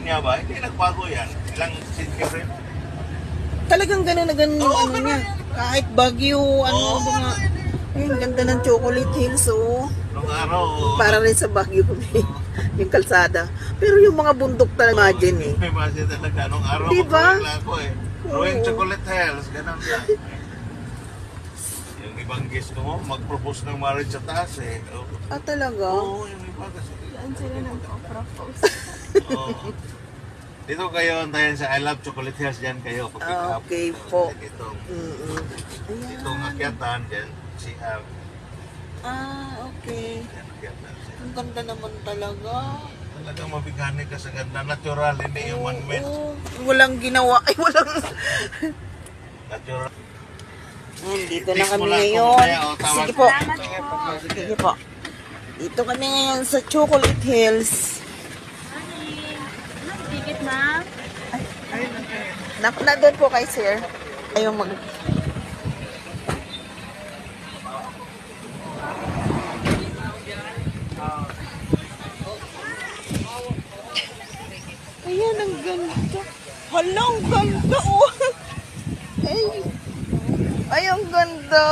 niya ba? Hindi nagbago yan. Ilang century. Talagang gano'n na gano'n yung Oo, ano ganun niya. yan. Kahit Baguio, ano, Oo, mga... ganun Ay, ang ganda ng Chocolate Hills, oh. Nung araw, Para rin sa Baguio yung kalsada. Pero yung mga bundok talaga, imagine eh. may masi talaga. Nung araw, Diba? mag-drawing lang ako eh. Drawing Oo. Chocolate Hills, ganun lang. Yung ibang guest ko, mag-propose ng marriage sa taas eh. Ah, talaga? Oo, yung iba kasi. Saan sila nagpo-propose? Oo. Dito kayo, antayin sa I Love Chocolate Hills, dyan kayo. Ah, okay po. Dito. Mm-mm. Dito ang akyatan, dyan si Av. Ah, okay. Dyan akyatan siya. Ang ganda naman talaga. Talagang mabigani ka sa ganda. Natural, hindi yung man-made. Oo, walang ginawa. Ay, walang... Natural. Dito na Text mo kami lang kung ngayon. mamaya, o, tawag Sige ko po. dito. Sige po. Dito kami ngayon sa Chocolate Hills. Ticket, ma'am? Nandun po kay sir. Ayaw mag... Ayan, ang ganda. Hala, ang ganda, oh. Ay, ang ganda.